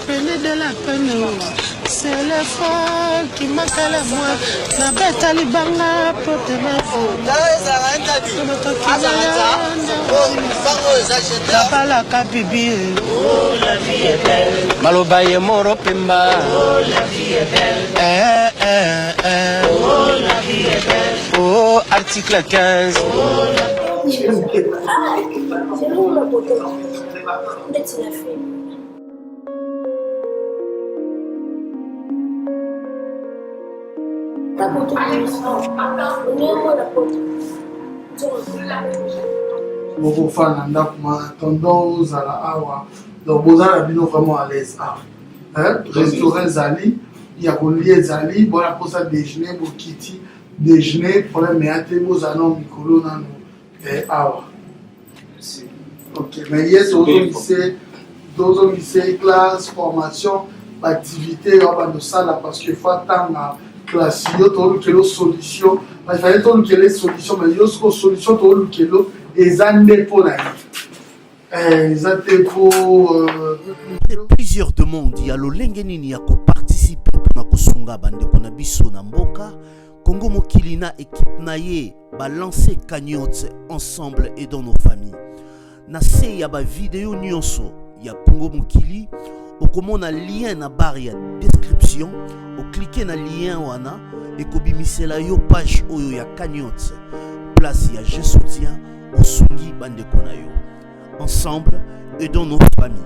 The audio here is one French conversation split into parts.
Prenez de la peine, c'est l'effort qui manque à la moi. La bête à l'ibanga pour te mettre. La kabibi. Oh, la vie est belle. Malobaye moro pemba. Oh, la vie est belle. Oh, la vie est belle. Oh, article 15. Oh, la vie est belle. Beaucoup fan tendance à la awa donc vous avez vraiment à l'aise restaurant Zali il y a collier Zali voilà pour ça déjeuner pour Kitty déjeuner pour la meate vous allons Mikolo nano awa ok mais hier aux lycées classe formation activité on de ça là parce que faut attendre classe yo to kelo solution il fallait to kelo solution mais yo solution to kelo plusieurs demandes il y a l'olengenini ya ko participer pour na kosunga bande kona biso na mboka Congo mokili na équipe na ye ba lancer cagnotte ensemble et dans nos familles na se ya ba vidéo nyonso ya Congo mokili okomona lien na barre ya description o cliquer na lien wana et kobimisela yo page oyo ya cagnotte place ya je soutiens Osungi bandeko na yo ensemble et dans nos familles.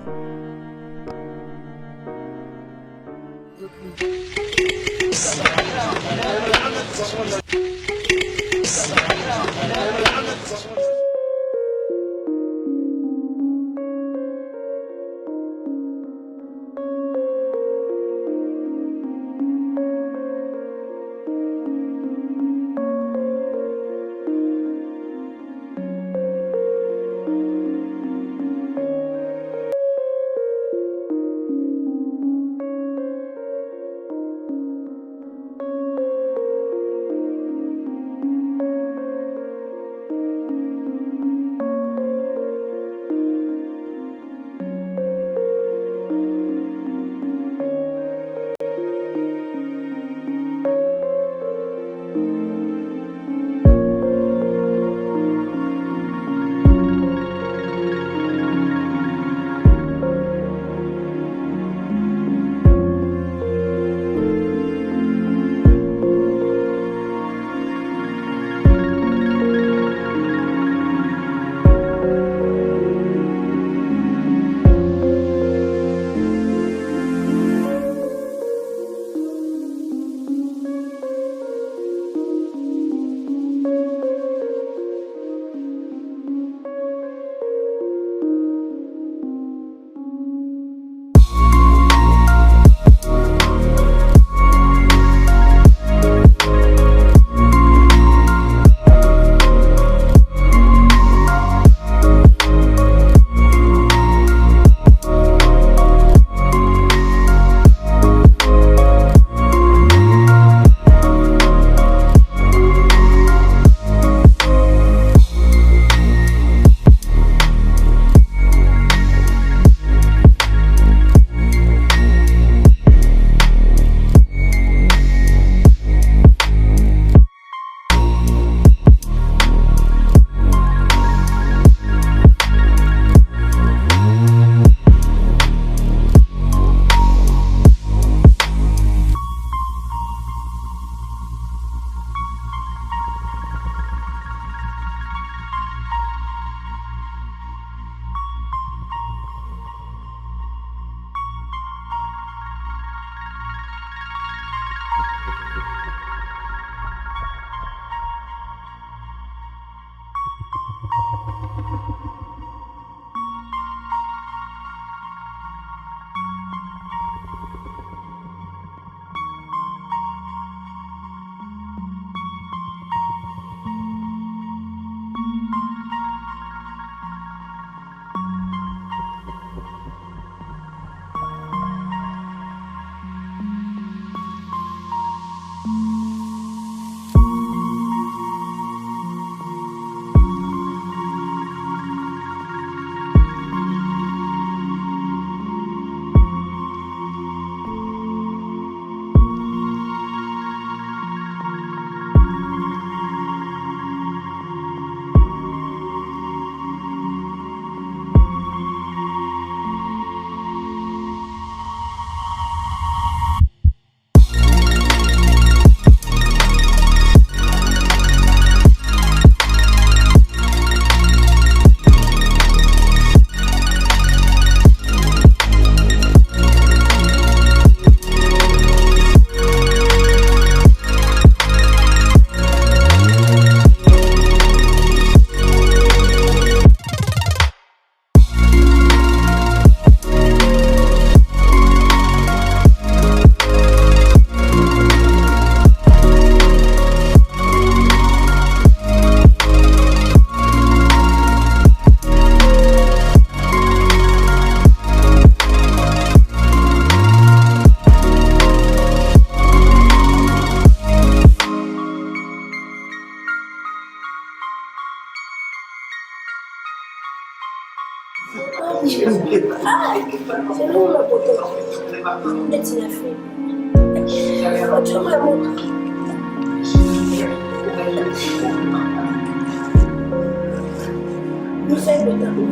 C'est nous la beauté. C'est la fille. Tu me la montres. Nous sommes le tableau.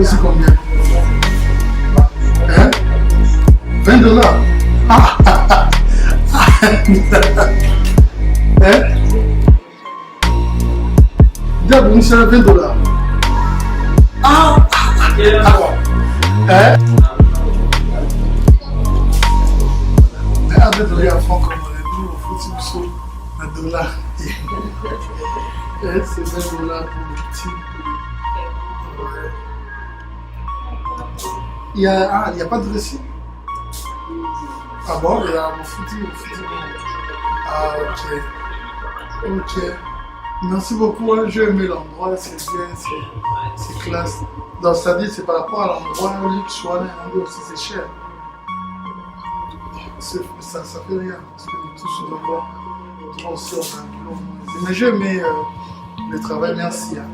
C'est combien? Hein? 20 dollars. Hein? Diable, c'est 20 dollars. Hein? Mais à 20 dollars, francs comme on a dit, au foot, c'est un dollar. C'est 20 dollars pour le petit. Il n'y a pas de récit. Ah bon, il y a mon footing. Ah ok. Merci beaucoup, hein. J'ai aimé l'endroit, c'est bien, c'est classe. Donc c'est-à-dire c'est par rapport à l'endroit, au luxe, aussi c'est cher. Ça fait rien, parce que tout ce endroit, on sort un peu. Mais j'ai aimé le travail, merci. Hein.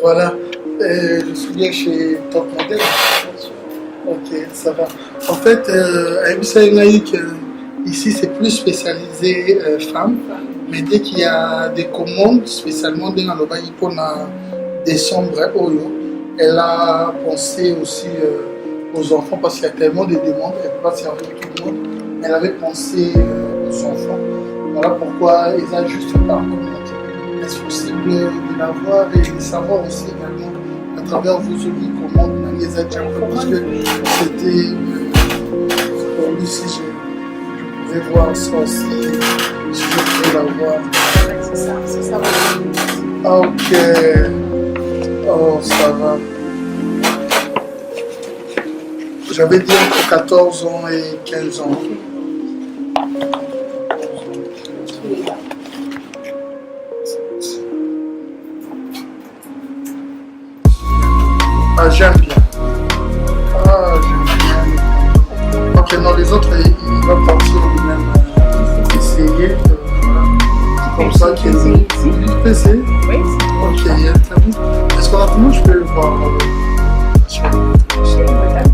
Voilà, je suis bien chez Top Model. Ok, ça va. En fait, ici c'est plus spécialisé femmes, mais dès qu'il y a des commandes, spécialement dans le bail pour des chambres Oyo, elle a pensé aussi aux enfants parce qu'il y a tellement de demandes, elle ne peut pas servir tout le monde. Elle avait pensé aux enfants. Voilà pourquoi ils ont juste par commande. Est-ce possible de l'avoir et de savoir aussi également à travers vos avis comment on les a déjà parce que c'était pour lui si je pouvais voir ça aussi, si je pouvais l'avoir. C'est ça. Ok. Oh, ça va. J'avais dit entre 14 ans et 15 ans. Ah, j'aime bien. Ok, non, les autres, ils vont partir lui-même essayer. Voilà. Comme ça qu'il peut essayer. Oui. Ok, il y a très bien. Est-ce qu'on a comment je peux le voir Chez madame.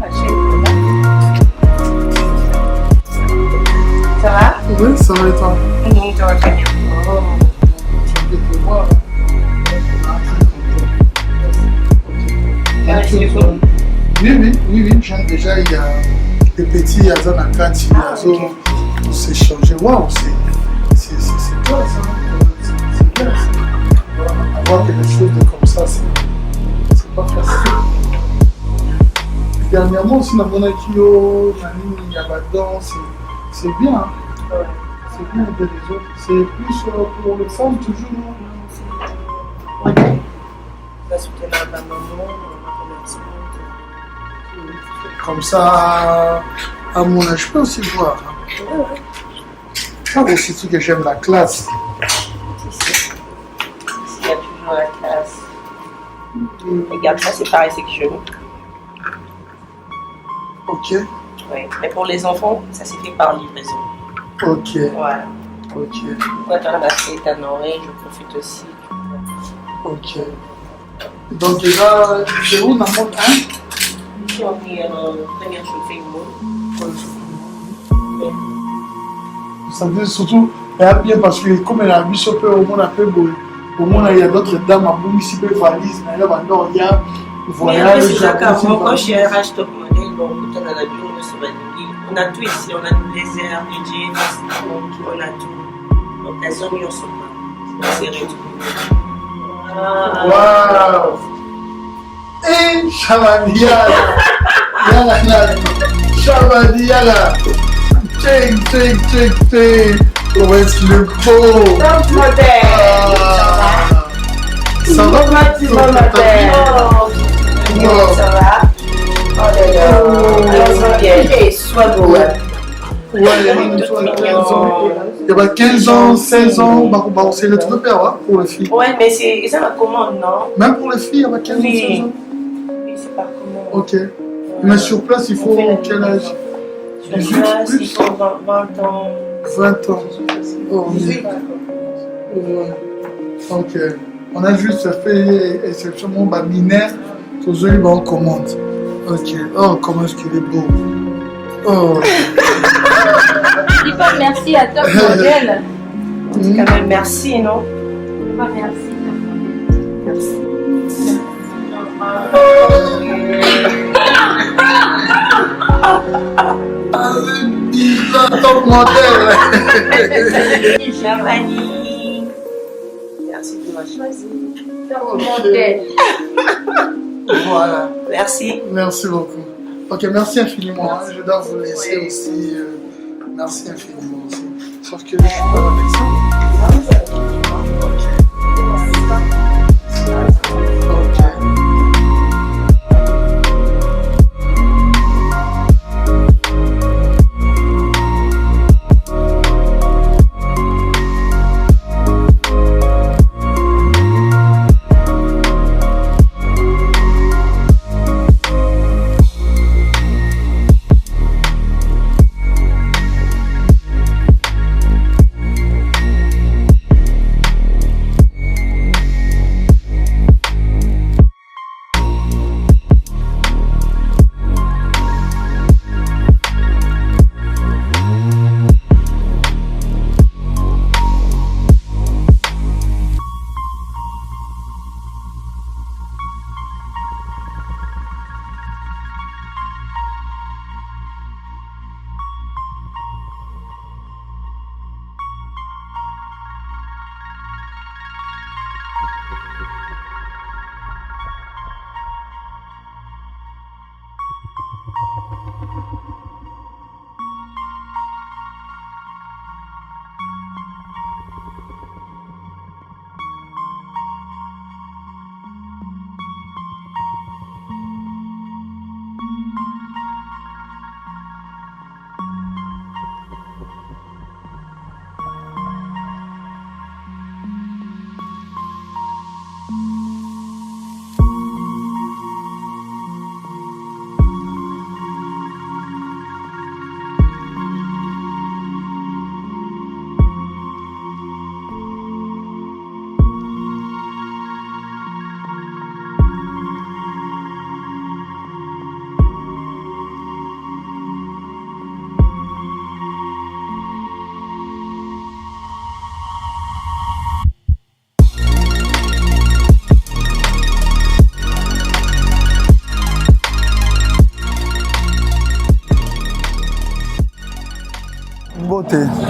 Ça va? Oui, ça va et toi? Oui, ça va très bien. Oh, je vais te voir. Oui, j'aime déjà, il y a des petits Yazan Akati, on s'est changé. Waouh, c'est classe, hein. C'est classe. Avoir quelque chose de comme ça, c'est pas facile. Dernièrement aussi, dans mon Akio, Nani, Yabadan, c'est bien. Hein. C'est bien des réseaux. C'est plus pour les femmes toujours. On va soutenir ma maman, ma commerçante. Comme ça, à mon âge, je peux aussi voir. Ouais. Ça aussi, ce que j'aime, la classe. Ici, il y a toujours la classe. Regarde, ça c'est pareil, c'est que je. Ok, Oui, mais pour les enfants, ça s'est fait par livraison. ok, Voilà. ok, Quand on a acheté ta oreille, je profite aussi. ok. Donc déjà, c'est où dans le monde, hein? Ici, on est venir chauffer une mot. Ça veut dire surtout, bien parce que comme elle a mis sur peu au monde un peu beau, au monde il y a d'autres dames à bout ici, peu valise, mais là, il y a voyage. C'est ça, car moi, quand je suis RH top modèle, bon, on a la bio, on a tout ici, on a les airs, les jeans, on a tout. Donc, elles ont mis au sommet. C'est tout. Waouh! Eh, Shabani, yala, Shabani, yala. Check. Comment est-ce qu'il est beau! Top modèle! Ça va? Maximum modèle! Ça va? Oh là là! Alors, bien, sois beau, ouais. Ouais, il y a 15 ans, 16 ans, c'est le truc pour les filles. Ouais, mais c'est ça la commande, non? Même pour les filles, il y a 15 ans, 16 ans. Oui, c'est par commande. Ok. Mais sur place, il faut quel âge? Sur place, il faut 20 ans. 20 ans. Oh, 18 ans. ouais. Ok. On a juste fait exceptionnellement binaire, tous eux, on commande. Ok. Oh, comment est-ce qu'il est beau. Oh. Dis pas merci à Top Modèle. Quand même, merci, non? Pas merci. Merci. Top modèle. Shabani. Merci de m'avoir choisi. Top Modèle. Voilà. Merci. Merci beaucoup. Ok, merci infiniment. Hein. Je dois vous laisser aussi. Merci infiniment aussi. Sauf que je suis pas avec ça. Ok.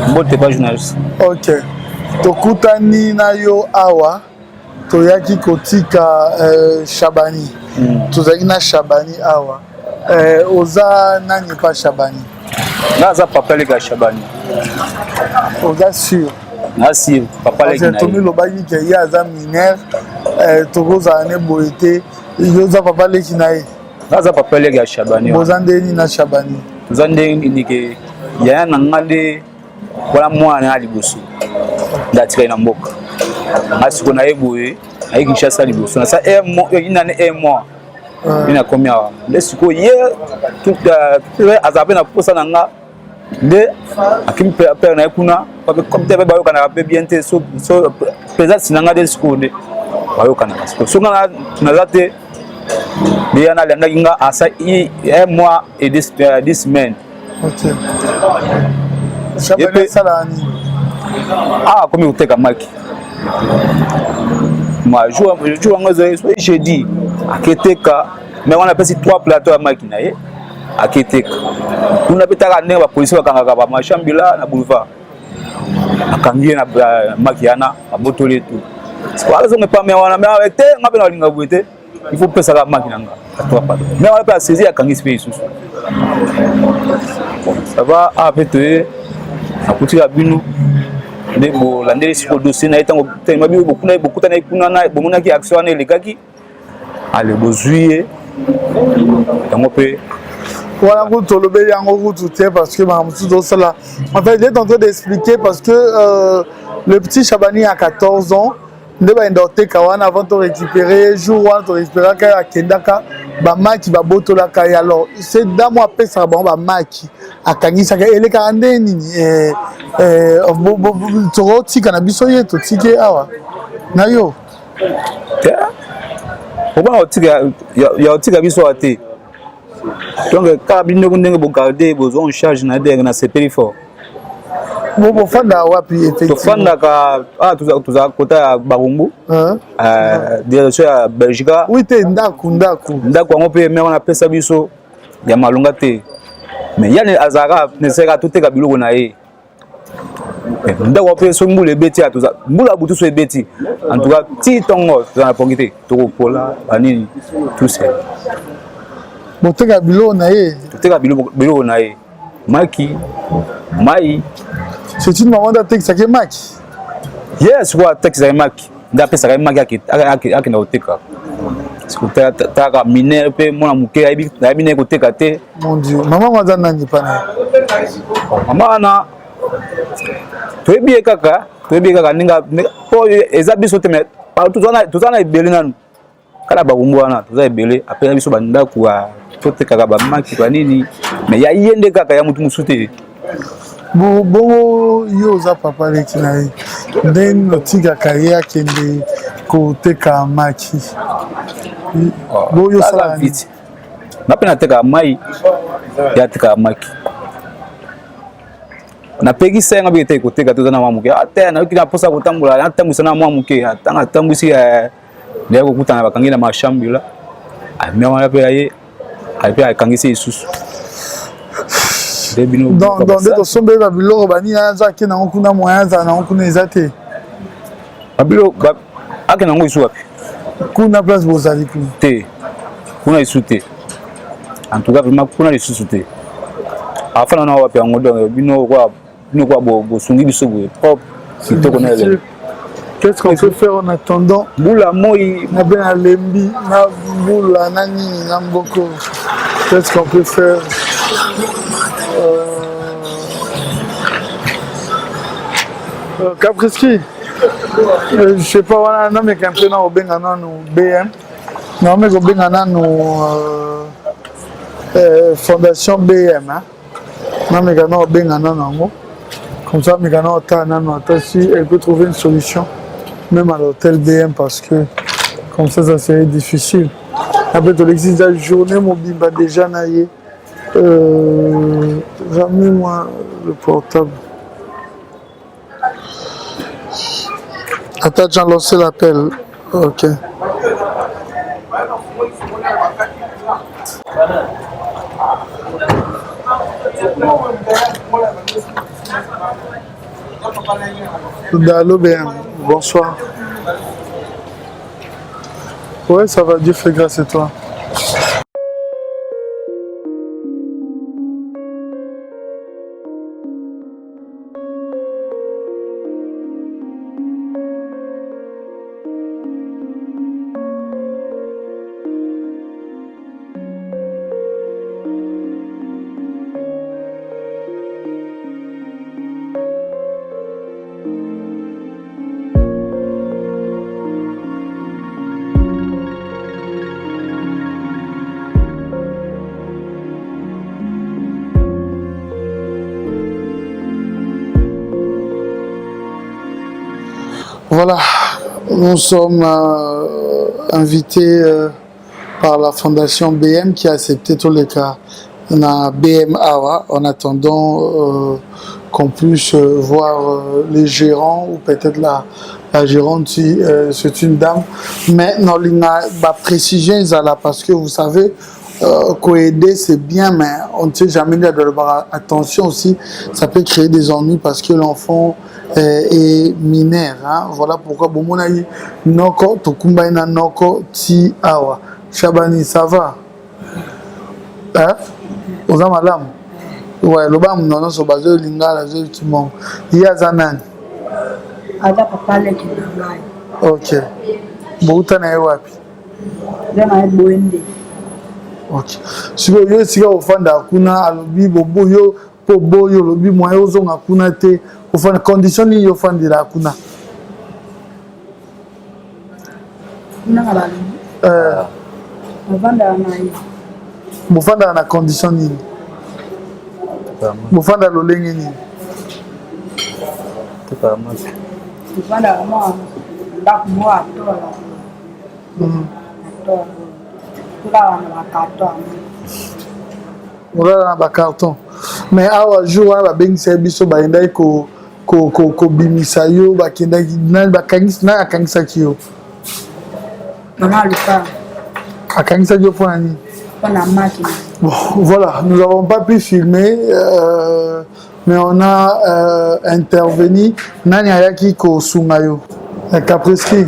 Mbote pas journaliste. Ok. Tokutani na yo awa toyaki kotika Shabani. Tozaki na Shabani awa. Oza nani pa Shabani? Là, ça papa les gars Chabani. On est sûr. Merci, papa les gars. Parce que Tommy Lobagi qui est à mineur, Togo Zane Boete, Yosa papa les Kinaï. Là, ça papa les gars Chabani. Bozande Nina Chabani. Bozande Nike. Il y a un angade. Voilà moi na liboso. Ndatika na mboka. Asi ko na eboye, ayi Kinshasa liboso. Na ça une année un mois. Ina combien? Lesiko hier tout azabe na posa nanga. De akim père na kuna, comme te ba yo kana pe bien te so présent sinanga de skonde. Ba yo kana. So na zate de yana langa inga asa un mois et 10 semaines. OK. Chabani Salani. Ah, comme il était à Maki. Moi, je joue en jeudi à Keteka, mais on a passé 3 plateaux à Maki. À Keteka. On a peut-être ramené la police à Kangaba, ma chambre là, na boulevard. À Kangi, na Makiana, à Botolé tout. C'est pas raison, mais pas mais on a mis avec tes, on a bien la ligne. Il faut passer à Maki. Mais on a pas saisi à Kangi Space. Ça va, avec toi. Akuti ya bino ndebo landeli siko dossier na etango tellement beaucoup na ikuna na bomona ki action na lekaki ale bozuye tango pe voilà ko tolobe yango ko tout parce que Mamutu do sala en fait il est en train d'expliquer parce que le petit Chabani a 14 ans ndeba ndote kawana avant de récupérer jour one to récupérer ka kendaka ba maki ba botola ka alors c'est dans moi pesa ba maki akangisa ka ele ka ndeni to tika na biso yeto tike awa na yo oba otika ya otika biso ate donc ka bino ndenge bo garder besoin en charge na der na sepeli fort Bobo fanda wapi effectivement. Tofanda ka tuza kota Barumbu. Direction ya Belgique. Oui te ndaku. Ndaku ngo pe mais on appelle ça biso ya malunga te. Mais yani azara ne sera tout ka biloko na ye. Ndaku pe so mbule beti atuza. Mbula butu so beti. En tout cas ti tongo za pongité to pola banini tout ça. Boteka biloko na ye. Toteka biloko na ye. Maki mai. C'est une maman d'attaque qui maki. Yes, quoi taxi za maki. Ndape sa maki aki na oteka. Sikuta taka minere pe mona muke aibi na bine ko teka te. Mon Dieu, maman waza nani pana. Mama na toyebi kaka ninga po ezabiso te me tuzana ebele nanu. Kala ba kumbwana tuza ebele apela biso banda kwa toteka ba maki kwa nini me ya yende kaka ya mutu musute. Bon, yo za papa leki na ye. Den notika carrière kende koteka maki. Bo yo sala vite. Napena teka mai ya teka maki. Na pegi senga bi te koteka tozana mamuke. Ate na kina posa kotambula na tambusa na mamuke. Atanga tambusi ya kokutana bakangi na mashambula. Amema pe ye. Ape akangisi isusu. Dans des sombres de biloko bani za ke na nkuna moyen za na nkuna ezate. Babilo ake na ngo isu wapi? Kuna place bozali kuna. Te. Kuna isu te. En tout cas vraiment kuna isu te. Afana na wapi ngo donc bino kwa bo sungi biso bo pop kitoko na ele. Qu'est-ce qu'on peut faire en attendant? Bula moi na ben alembi na bula nani na mboko. Qu'est-ce qu'on peut faire? Capriski, je sais pas, voilà, non mais quand on a au Bengana nous BM, non mais au Bengana nous fondation BM, hein, non mais quand on a au Bengana nous, comme ça mais quand on a si elle peut trouver une solution, même à l'hôtel BM parce que comme ça serait difficile. Après tu l'existe la journée mon bimba déjà naïe. Ramène-moi le portable. Attends, j'ai lancé l'appel. Ok. Dalo bien. Bonsoir. Ouais, ça va, Dieu fait grâce à toi. Voilà, nous sommes invités par la fondation BM qui a accepté tous les cas. On a BM Awa en attendant qu'on puisse voir les gérants ou peut-être la gérante si c'est une dame. Mais non, il y a une précision là parce que vous savez, coaider c'est bien, mais on ne sait jamais dire attention aussi, ça peut créer des ennuis parce que l'enfant est mineur. Hein? Voilà pourquoi bon mon aïe noko tokumba ina noko ti awa. Chabani, ça va? Hein? Aux amalams? Ouais, le bam non non so bazo linga la zo qui mon. Il y a zanani. Ada papa le qui ngai. OK. Bouta na wapi? Dema e boende. OK. Siko yo sika ofanda kuna alobi bobo yo po boyo lobi moyo zonga kuna te ofanda condition ni yo fandira kuna. Kuna ngala. Mufanda na hiyo. Mufanda na condition nini? Mufanda lolenge nini? Tukamasa. Mufanda mwa ndaku mwa tola. Tola. Kula na bakato. Voilà na carton. Mais awa jour ba bengisa biso ba endai ko bimisa yo ba kenda na ba kangisa kiyo. Mama luka. Akangisa yo pour nani? Bon, voilà, nous n'avons pas pu filmer, mais on a intervenu. Nani ayaki ko sungayo, Capriski,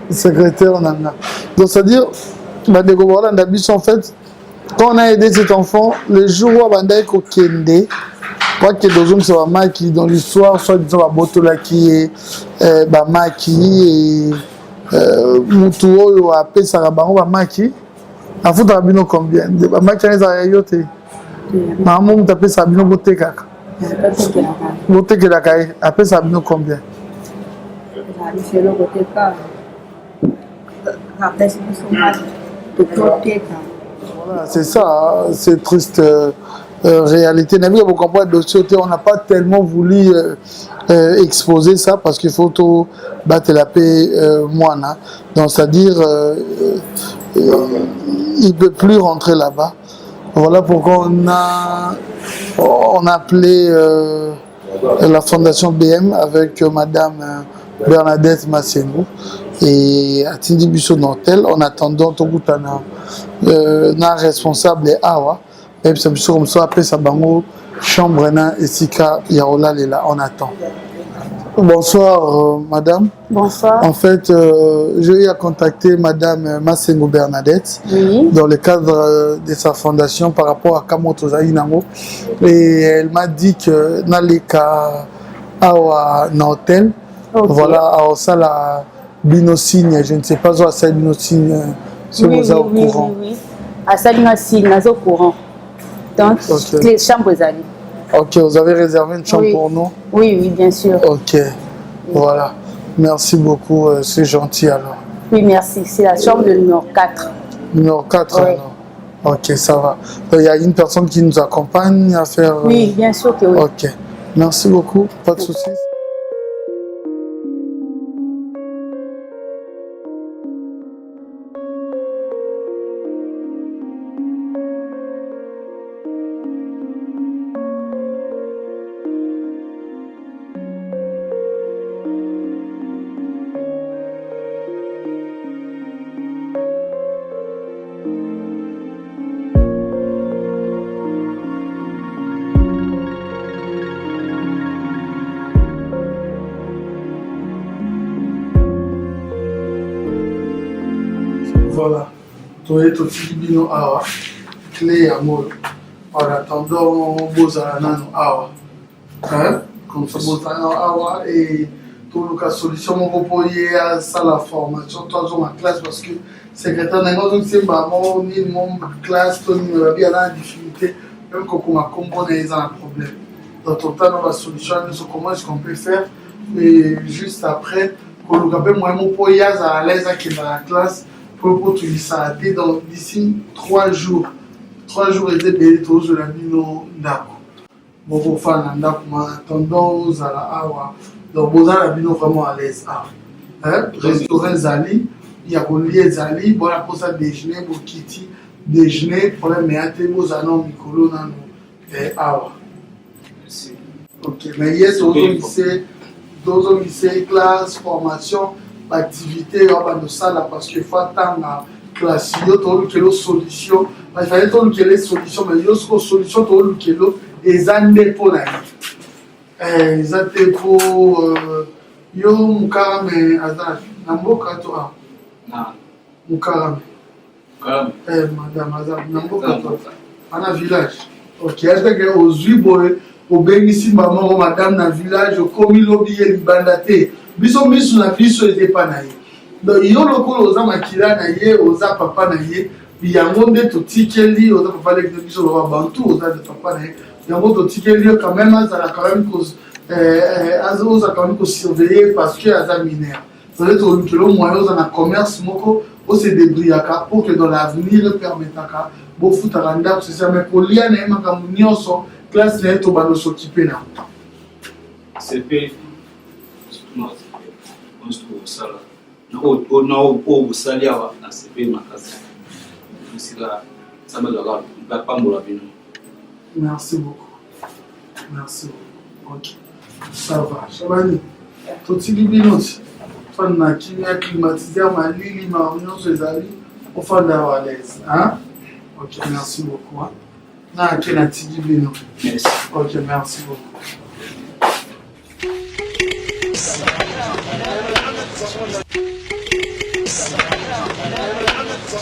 secrétaire on a. Donc c'est-à-dire, voilà, en fait, quand on a aidé cet enfant, le jour où on a ko kende, quoi que deux hommes sur Maki dans l'histoire, soit disant la botola qui est Maki et mutu oyo apesaka bango bamaki afutaka bino combien bamaki wana ezalaka yo te mama mutu apesaka bino botekaka botekelaka ye apesaka bino combien voilà c'est ça c'est triste réalité vous comprenez dossier on n'a pas tellement voulu exposer ça parce qu'il faut tout battre la paix moine donc c'est à dire il peut plus rentrer là-bas. Voilà pourquoi on a appelé la fondation BM avec madame Bernadette Massengo et Atindi Bisso Nantel en attendant tout na responsable awa et puis ça comme ça après ça bango chambre na esika yaola lela on attend. Bonsoir madame. Bonsoir. En fait, j'ai eu à contacter madame Massengo Bernadette dans le cadre de sa fondation par rapport à Kamoto Zainango et elle m'a dit que Naleka Awa Nantel, voilà, à Osala Binosigne, je ne sais pas où à Binosigne, si vous êtes au courant. Oui. À Binosigne, nous au courant. Donc, les chambres allées. Ok, vous avez réservé une chambre pour nous? Oui, bien sûr. Ok, voilà. Merci beaucoup, c'est gentil alors. Oui, merci. C'est la chambre de numéro 4. Numéro 4 alors. Ok, ça va. Il y a une personne qui nous accompagne à faire... Oui, bien sûr que oui. Ok, merci beaucoup, pas de soucis. Voilà, tu es tout bino awa, clé à moi. En attendant, Bozanano awa. Comme ça, Bozanano awa et tout le cas solution, mon poyer à ça la formation, toi, dans ma classe, parce que secrétaire n'a pas donc c'est maman, ni mon classe, toi, ni la vie à la difficulté, même quand on a compris, il y a un problème. Dans ton temps, on va solutionner comment est-ce qu'on peut faire, mais juste après, quand on a moi, mon poyer à l'aise qui est dans la classe, pour tout ça, d'ici 3 jours. 3 jours et des tous la bino d'ako. Beaucoup fan d'ako, ma tendance à la awa, donc bozala bino vraiment à l'aise restaurant ezali ya kolia ezali bona mposa déjeuner bokiti déjeuner problème eya te bozala na mikolo nano awa ok mais ye tozongise classe formation baactivité oyo bandosala parce que faut atanga classe yo tolukelo solution ifale tolukele solution mais yo siko solution tolukelo eza nde mpo na ye eza te mpo yo mukarame aza na mboka to a mukarame madame aza na mboka to ana village ok ateke ozwi boye obengisi mama madame na village okomi lobi ye libanda te biso misu na biso ete pa na ye donc yo lokola oza makila na ye oza papa na ye yango nde totikeli oza papa leki biso loba bantu oza de papa na ye yango totikeli yo quand même azala quand même oza quand même kosurveiller parce que aza mineur c'est-à-dire tolukelo moyen oza na commerce moko ose débrillaka pour que dans l'avenir permetaka bofutaka ndako c'est mais kolia na ye makambo nyonso classe na ye tobanda s'occuper na CP osala oyo bosali awa na CP makasi esika sabazwaka bapambola bino. Merci beaucoup. Ok, ça va. Chabani, totili binoti fan na kimia climatiser malili nyonso ezali ofanda à l'aise hein. Ok, merci beaucoup hein. Na kena tili bino. Merci. Ok, merci beaucoup.